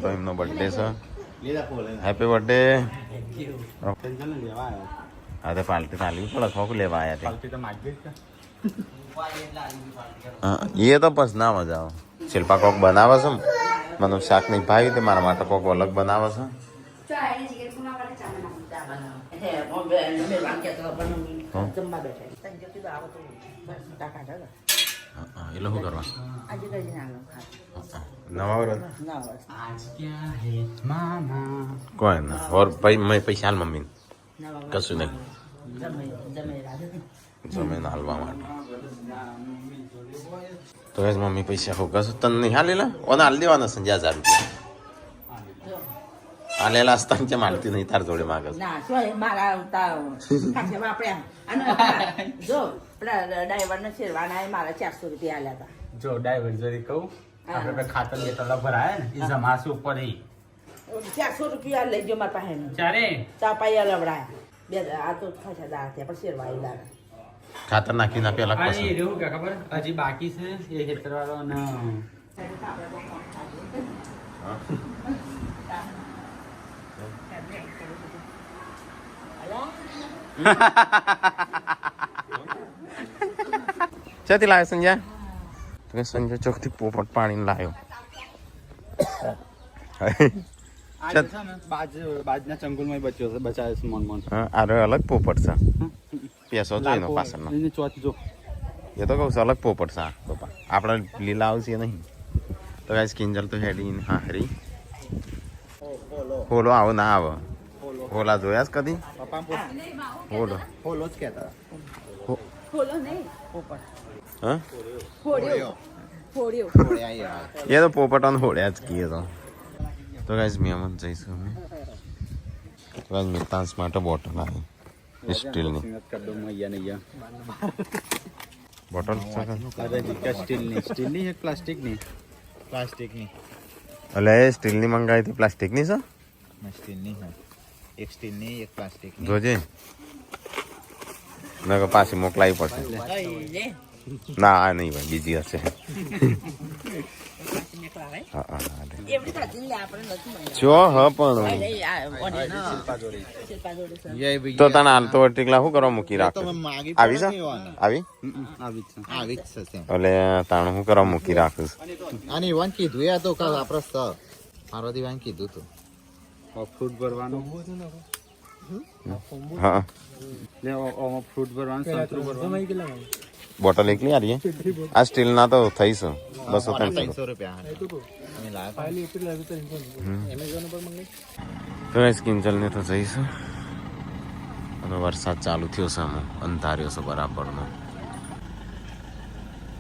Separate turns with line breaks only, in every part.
તો એમનો બર્થડે છે. Happy birthday. હા તો પાર્ટી ચાલવી પડે. ખોખ લેવા આવ્યા એ તો બસ ના મજા આવે. શિલ્પા કોક બનાવે છે મને શાક નહીં ભાવી તે મારા માટે કોક અલગ બનાવે છે. એટલે શું કરવા નવા વર્ષ કોઈ ના ઓર પૈસા હાલ મમ્મી કશું નહીં જમીન હાલવા માટે તો મમ્મી પૈસા હું કશું તને નહીં હાલેલા ઓને હાલ દેવાના છે 1000 રૂપિયા હાલેલા હસ્તા કેમ હાલતી નહીં તાર જોડે માગે
ડ્રાઈવર ને શેરવાના મારા 400 રૂપિયા આલ્યા હતા.
જો ડ્રાઈવર જોડી કહું આપણે ખાતર લેતો ભરાય ને એ જમાસ ઉપર
400 રૂપિયા લઈ ગયો મારા પાસે
ચારે
ચાપાયા લવડાયા બે આ તો ખાસા દાળ ત્યાં પણ શેરવાઈ લાગે
ખાતર નાખી ના પેલા
આ એ રહ્યું કે ખબર હજી બાકી છે એ ખેતર વાળો ને
ક્યાંથી લાવ્યો સંજય? તો સંજય ચોકથી પોપટ પાણી લાવ્યો.
બાજના ચંગુલમાં બચાવે છે મન
આરો અલગ પોપટ છે. પેસો જોઈનો પાછળનો
એને ચોથ જો
એ તો કહું છું અલગ પોપટ છે. પપ્પા આપણે લીલા આવશે નહીં તો ગાઈસ કિંજલ તો હેડી હા હરી હોલો આવો ના આવે. હોલા જોયા જ કદી? હોલો
હોલો જ કહેતા
ફોલો નહીં પોપટ
હા
ફોડ્યો
એ તો પોપટ હોળ્યા જ કીએ તો ગાઈસ મહેમાન જઈશું અમે. તો ગાઈસ મિતાંશ માટે બોટલ આવી સ્ટીલની બોટલ
સ્ટીલની એક પ્લાસ્ટિકની
એટલે સ્ટીલની મંગાવી હતી પ્લાસ્ટિકની છે
સ્ટીલની એક સ્ટીલની એક પ્લાસ્ટિકની
જોજે ના પાછી મોકલાવી પડશે. ના આ નહીં ભાઈ બીજી હશે. જો હ પણ તો તને હાલ તો ટીકલા શું કરવા મૂકી રાખો? આવી છે આવી એટલે તાણું શું કરવા મૂકી રાખું?
અને વાન કીધું એ તો આપણે મારો દીવાન કીધું તું
ફ્રૂટ ભરવાનું
હા
ફ્રૂટ ભરવાનું સંતરું ભરવાનું
બોટલ એકલી આ રહી આ સ્ટીલ ના તો થઈ છે 200-300 રૂપિયા. કિંજલ ને તો જઈશું અને વરસાદ ચાલુ થયો છે આમાં અંધાર્યો છે બરાબરનો.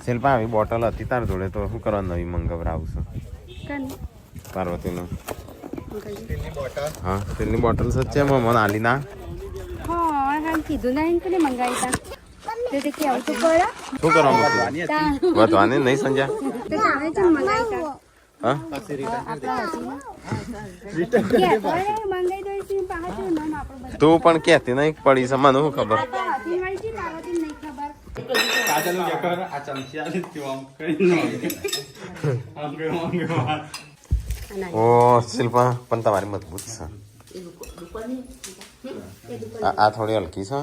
શિલ્પા આવી બોટલ હતી તાર જોડે તો શું કરવા નવી મંગાવરાવું છું પાર્વતીનું? હા સ્ટીલની બોટલ સચ્ચે મને આલી ના
કીધું નહીં કે મંગાવી તા
શું કરવાનું વધવાની નહીં સંજ્યા? તું પણ કેતી નહીં પડી છે મને શું ખબર? ઓ શિલ્પા પણ તમારી મજબૂત છે. આ થોડી હલકી છે.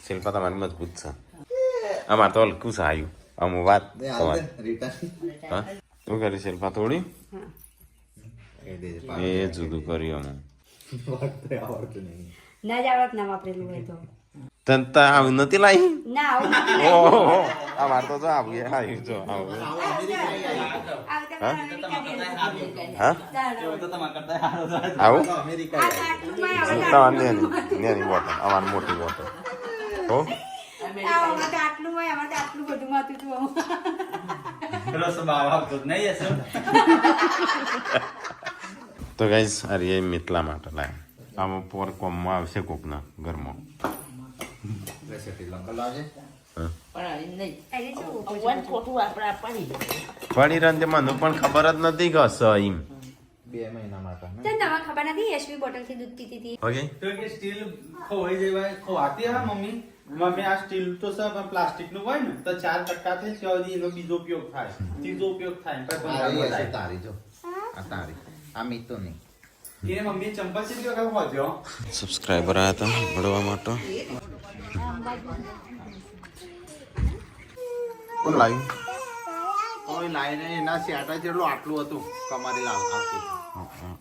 શિલ્પા તમારી મજબૂત છે. અમારે તો હલકું છે આવ્યું અમુક વાત તમારી. હા શું કરી શિલ્પા થોડી એ જુદું કર્યું અમે
ના જ આવડત ના વાપરેલું હોય તો
તને આવું નથી લાવી?
ના
ઓહો અમારે તો જો આવ્યું આવ્યું જો આવું આવું તમારી નેની બોટલ અમારી મોટી બોટલ હો
આટલું હોય અમારે આટલું બધું માતું તું
તો ગાઈસ અરે મિથલા માટે લાય આમાં પોર કોમમાં આવશે કોકના ઘરમાં પડી રન મને પણ ખબર જ નથી કે હશે એમ
2 મહિના માટે
તમને ખબર નથી એસવી બોટલ થી દૂધ પીતી હતી
ઓકે
તો કે સ્ટીલ ખોવાઈ જાય ખોવાતી હા મમ્મી આ સ્ટીલ તો સર પ્લાસ્ટિક નું હોય ને તો 4 ટકા થાય ત્યાં સુધી એનો બીજો ઉપયોગ થાય ત્રીજો ઉપયોગ થાય
તારી જો આ તારી આ મીઠું નહીં
એ મમ્મી ચંપલ કેટલી વખત પહોંચ્યો
સબસ્ક્રાઈબર આવ્યા હતા મળવા માટે. કોણ લાવ્યું?
કોઈ લાઈને એના સેટા જેટલું આટલું હતું કમારી લાવ આવતું.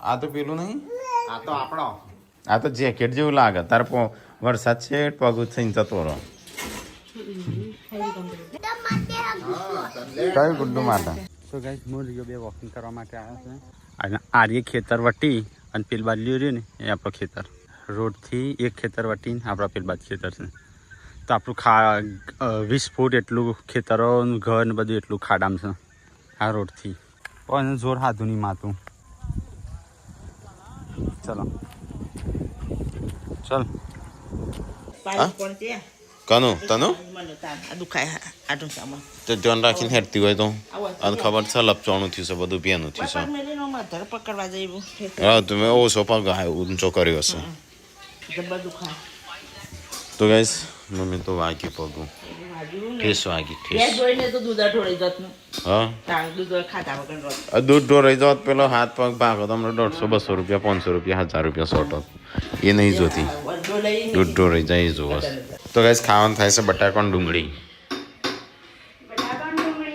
આ તો પેલું નહીં,
આ તો આપણો
આ તો જેકેટ જેવું લાગે. તારે વરસાદ છે પગ થઈને જતો રહો. કયું ગુડ્ડુ માટે?
તો ગાઈસ હું રીયો બે વોકિંગ કરવા માટે આવ્યા છે અને આર્ય ખેતર વટી અને પેલ બાદ લ્યો રહ્યું ને એ આપણો ખેતર રોડથી એક ખેતર વટીને આપણા પેલ બાદ ખેતર છે. તો આપણું 20 ફૂટ એટલું ખેતરો ઘર ને બધું એટલું ખાડામ છે આ રોડથી. પણ જોર હાથું નહીં માતું. ચલો ચલ.
પાણી પણ છે
કનું તનું
મને આ દુખાય આટલું સામાન
તો ધ્યાન રાખીને હેરતી હોય તો અને ખબર છે લપચાણું થયું છે બધું પેનું થયું છે.
પગ મેલીનો માથા પકડવા જઈવું
હા તમે ઓછો પગ ઊંચો કર્યો હશે.
જબર દુખાય
તો ગાઈસ મમ્મી તો વાગી પગું ઠેસ વાગી
બે
ઠેસ.
જોઈને તો દૂધ ઢોળી જતનું
હા
તાણ દૂધ ખાતા વગર રોજ
આ દૂધ ઢોરાઈ જાત પેલો હાથ પગ ભાગો તમને 150-200 રૂપિયા 500 રૂપિયા 1000 રૂપિયા શોર્ટ એ નહીં જોતી.
વડો લઈ
દૂધ ઢોરાઈ જાય એ જોવો. તો ગાઈસ ખાવાનું થાય છે બટાકાનું ડુંગળી.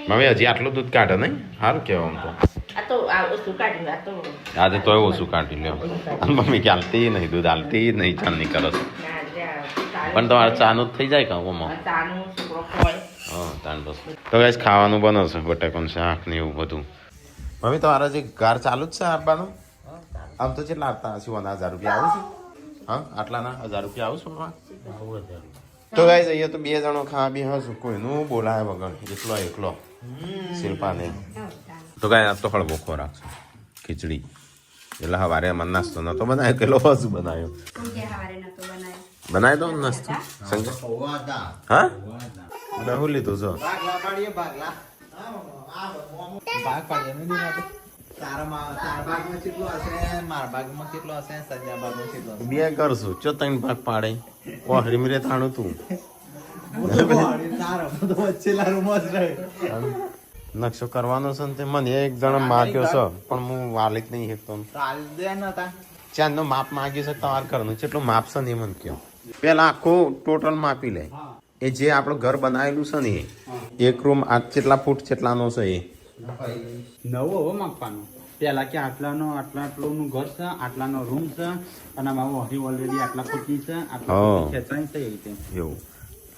મમ્મી હજી આટલું દૂધ કાઢે નહીં સારું કહેવાય આમ તો.
આ તો આ વસ્તુ કાઢી આ તો
આજે તોય ઓછું કાઢી લ્યો. અને મમ્મી કે હાલતી નહીં દૂધ હાલતી નહીં ચાંદની કરે છે. પણ તમારે ચાનું જ થઈ જાય કાં ઓમાં?
તાનું છોકરો ખોય
હા તાન બસ. તો ગાઈસ ખાવાનું બને છે બટાકાનું શાક ને એવું બધું. મમ્મી તમારા જે ઘર ચાલુ જ છે આપવાનું? આમ તો કેટલા આપતા હશે? 1000 રૂપિયા આવે છે? હા આટલાના 1000 રૂપિયા આવું છું? તો ગાઈસ અહીંયા તો 2 જણો ખાવા બી હશું કોઈનું બોલાય વગર એકલો શિલ્પાને. તો ગાય આજ તો હળવો ખોરાક છે ખીચડી. એટલે સવારે મને નાસ્તો નતો બનાવ્યો કેટલો હજુ બનાવ્યો બનાવી દો ને નાસ્તો સંજય. હા મેં શું લીધું છો?
ભાગલા પાડીએ ભાગલા ભાગ પાડીએ નહીં તારા ભાગમાં કેટલો હશે મારા ભાગમાં કેટલો હશે સંજય ભાગમાં કેટલો હશે
2 કરશું ચો 3 ભાગ પાડે ઓહરી મિરે થાણું તું નકશો કરવાનો છે ને તે મને એક જણ માગ્યો છે પણ હું વાલી જ નહીં હેકતો. ચાંદનો માપ માગ્યો છે તમારા ઘરનું કેટલું માપ છે ને એ મને કહો. પેલા આખું ટોટલ માપી લે. એ જે આપણું ઘર બનાવેલું છે ને એ એક રૂમ આ કેટલા ફૂટ કેટલાનો છે એ
નવો હવે માપવાનું પેલા કે આટલાનું ઘર છે આટલાનો રૂમ છે અને મારું હરી ઓલરેડી આટલા ફૂટની છે આટલા ખેંચાણી છે એ રીતે
એવું.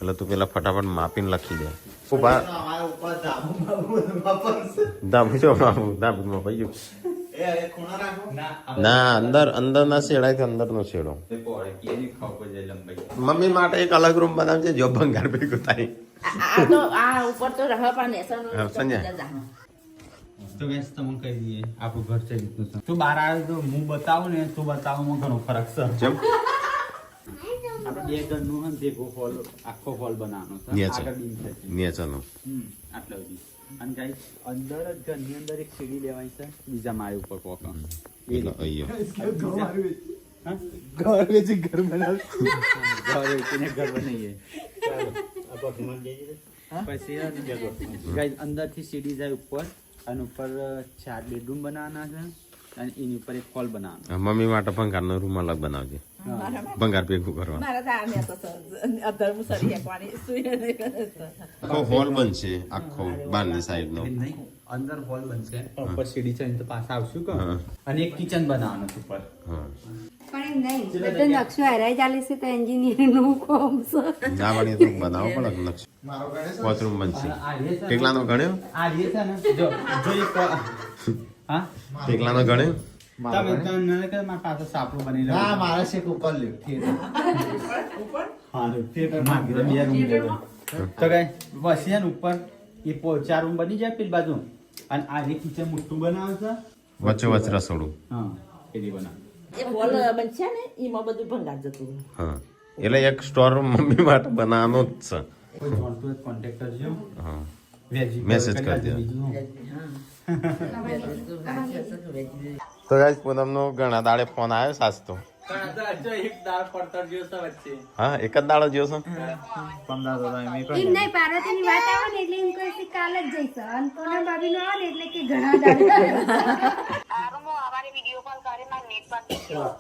એટલે તું પેલા ફટાફટ માપીને લખી દે. ઉભા ધાબુ જો ધાબુમાં ભાઈ ના અંદર ના શેડાય તો અંદર નો શેડો. મમ્મી માટે એક અલગ રૂમ બનાવજે જો ભંગાર ભેગું થાય.
આ તો આ ઉપર તો રહ પણ
સંજય
તો ગેસ તમને કહી દઈએ આપણું ઘર છે રીતનું છે. તું બહાર આવે તો હું બતાવું ને તું બતાવવામાં ઘણો ફરક છે.
જેમ
આપણે 2 ઘરનું હોય ને ભેગો હોલ આખો હોલ બનાવવાનો છે આગળ બીમ છે
નેચરનો
આટલા સુધી અને ગાઈસ અંદર જ ઘરની અંદર એક સીડી લેવાની છે બીજા માળે ઉપર પોકા ઘર વેચી ઘર બનાવ ઘર વેચીને ઘર બનાવીએ પછી ગાઈસ અંદરથી સીડી જાય ઉપર અને ઉપર 4 બેડરૂમ બનાવવાના છે અને એની ઉપર એક હોલ બનાવવાનો.
મમ્મી માટે ભંગારનો રૂમ અલગ બનાવજે ભંગાર ભેગું કરવાનું.
મારા તો આમે તો અધર મુસરી એકવાની સુઈ
આખો હોલ બનશે આખો બહારની સાઈડ નો
નહીં અંદર હોલ બનશે ઉપર સીડી છે તો પાછા આવશું કે અને એક કિચન બનાવવાનું છે ઉપર.
પણ નહીં બધો નકશો હરાઈ ચાલે છે તો એન્જિનિયરિંગ નું કામ છે
ના બની તો બનાવો પડે નકશો. 5 રૂમ બનશે. કેટલાનો ગણ્યો?
આ જે છે ને જો એક હા
કેટલાનો ગણ્યો?
તમે તને કે મારા પાસે સાપડું બની રહ્યો
હા મારા શેક ઉપર લ્યો
હા થિયેટર માં 2 રૂમ લેવો તો ગાય બસ એન ઉપર એ 4 રૂમ બની જાય પેલી બાજુ અને આ જે કિચન મોટું બનાવે છે
વચ્ચે રસોડું.
હા એની બનાવે
એ હોલ બનશે ને એમાં બધું ભંગાર જતું.
હા એટલે એક સ્ટોર રૂમ મમ્મી માટે બનાવવાનો જ છે.
કોઈ જોડતું કોન્ટેક્ટ કરજો.
હા
વેજી
મેસેજ કરી દે. તો ગાઈસ પૂનમનો ઘણા દાડે ફોન આવ્યો સાચતો. હા એક જ દાડો જોયો છો?
એમ નહીં પાર્વતીની વાત આવે ને એટલે એમ કહે છે કાલ જ જઈશ અને પૂનમ ભાભી નો આવે ને એટલે કે ઘણા દાડા
કોલ કરી મારે નેટ બંધ થઈ ગયું